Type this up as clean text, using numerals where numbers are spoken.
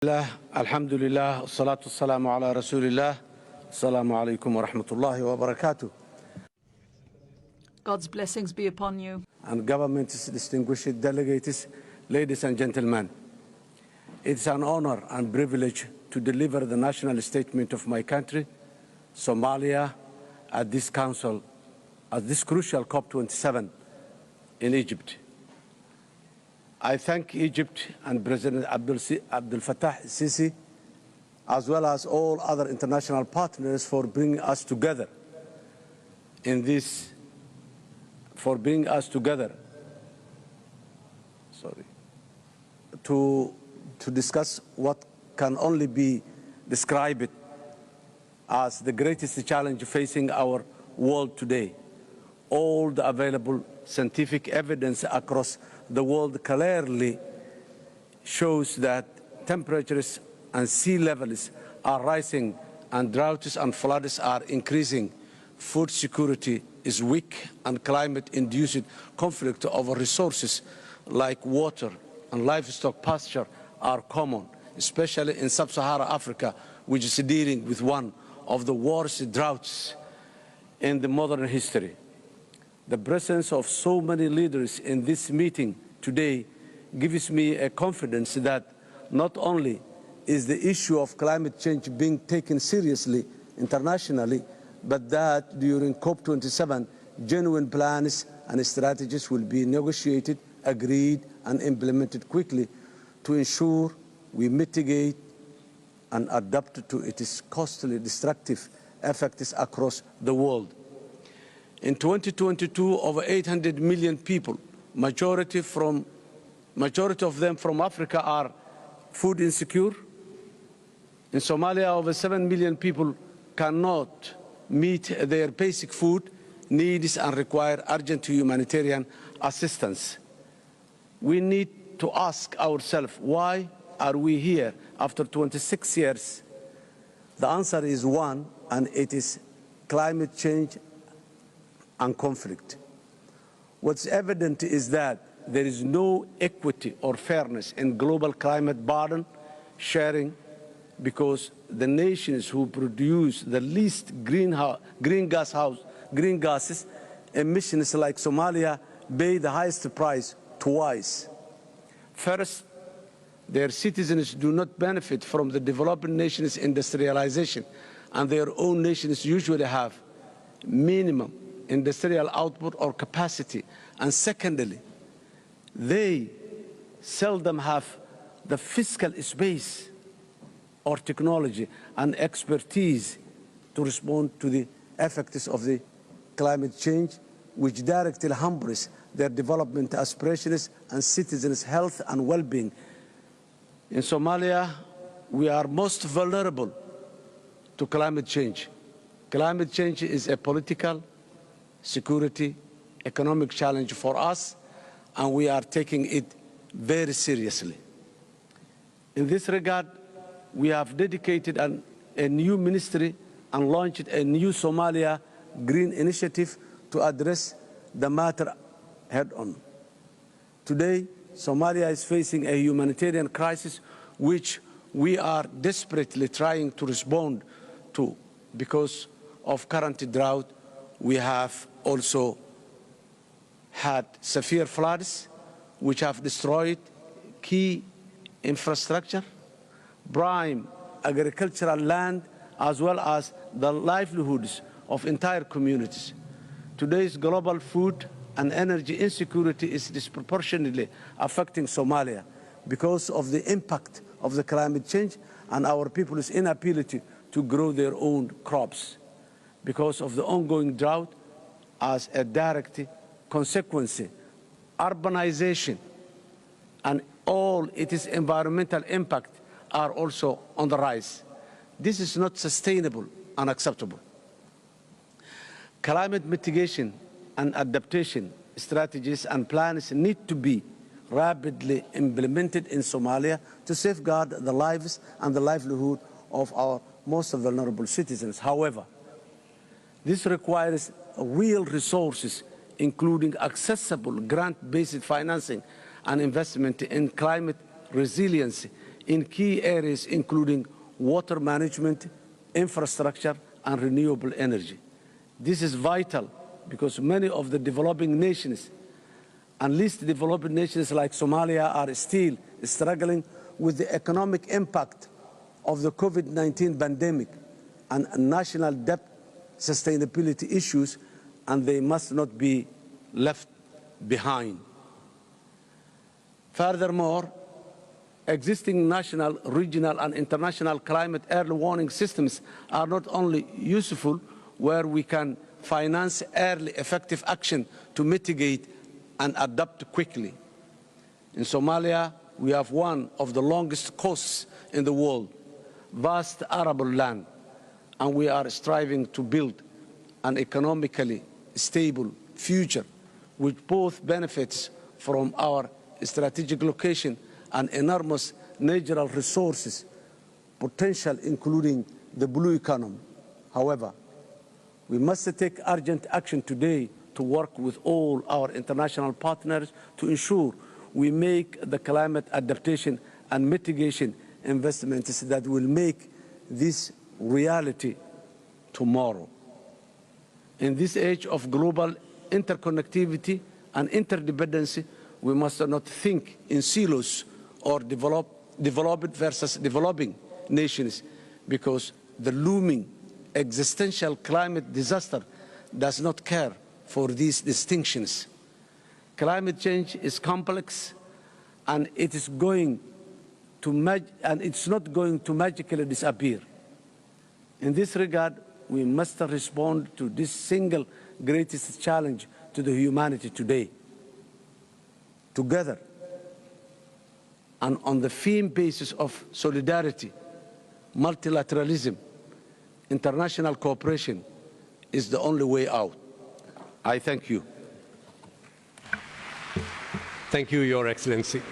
Alhamdulillah, salatu wassalamu ala rasulillah. Assalamu alaikum wa rahmatullahi wa barakatuh. God's blessings be upon you. And government's distinguished delegates, ladies and gentlemen, it's an honor and privilege to deliver the national statement of my country, Somalia, at this council, at this crucial COP27 in Egypt. I thank Egypt and President Abdel Fattah al-Sisi, as well as all other international partners, for bringing us together in this, to discuss what can only be described as the greatest challenge facing our world today. All the available scientific evidence across the world clearly shows that temperatures and sea levels are rising and droughts and floods are increasing. Food security is weak and climate-induced conflict over resources like water and livestock pasture are common, especially in sub-Saharan Africa, which is dealing with one of the worst droughts in the modern history. The presence of so many leaders in this meeting today gives me a confidence that not only is the issue of climate change being taken seriously internationally, but that during COP27, genuine plans and strategies will be negotiated, agreed, and implemented quickly to ensure we mitigate and adapt to its costly destructive effects across the world. In 2022, over 800 million people, majority of them from Africa, are food insecure. In Somalia, over 7 million people cannot meet their basic food needs and require urgent humanitarian assistance. We need to ask ourselves, why are we here after 26 years? The answer is one, and it is climate change and conflict. What's evident is that there is no equity or fairness in global climate burden sharing, because the nations who produce the least green gases emissions, like Somalia, pay the highest price twice. First, their citizens do not benefit from the developing nations' industrialization, and their own nations usually have minimum industrial output or capacity. And secondly, they seldom have the fiscal space or technology and expertise to respond to the effects of the climate change, which directly hampers their development aspirations and citizens' health and well-being. In Somalia, we are most vulnerable to climate change. Climate change is a political, security, economic challenge for us, and we are taking it very seriously. In this regard, we have dedicated a new ministry and launched a new Somalia Green Initiative to address the matter head-on. Today, Somalia is facing a humanitarian crisis which we are desperately trying to respond to. Because of current drought, we have also had severe floods which have destroyed key infrastructure, prime agricultural land, as well as the livelihoods of entire communities. Today's global food and energy insecurity is disproportionately affecting Somalia because of the impact of the climate change and our people's inability to grow their own crops. Because of the ongoing drought, as a direct consequence, urbanization and all its environmental impact are also on the rise. This is not sustainable and acceptable. Climate mitigation and adaptation strategies and plans need to be rapidly implemented in Somalia to safeguard the lives and the livelihood of our most vulnerable citizens. However, this requires real resources, including accessible grant-based financing and investment in climate resilience, in key areas including water management, infrastructure, and renewable energy. This is vital because many of the developing nations and least developed nations like Somalia are still struggling with the economic impact of the COVID-19 pandemic and national debt sustainability issues, and they must not be left behind. Furthermore, existing national, regional, and international climate early warning systems are not only useful where we can finance early effective action to mitigate and adapt quickly. In Somalia, we have one of the longest coasts in the world, vast arable land, and we are striving to build an economically stable future which both benefits from our strategic location and enormous natural resources potential, including the blue economy. However, we must take urgent action today to work with all our international partners to ensure we make the climate adaptation and mitigation investments that will make this reality tomorrow. In this age of global interconnectivity and interdependency, we must not think in silos or developed versus developing nations, because the looming existential climate disaster does not care for these distinctions. Climate change is complex, and it's not going to magically disappear. In this regard, we must respond to this single greatest challenge to the humanity today, together, and on the firm basis of solidarity, multilateralism. International cooperation is the only way out. I thank you. Thank you, Your Excellency.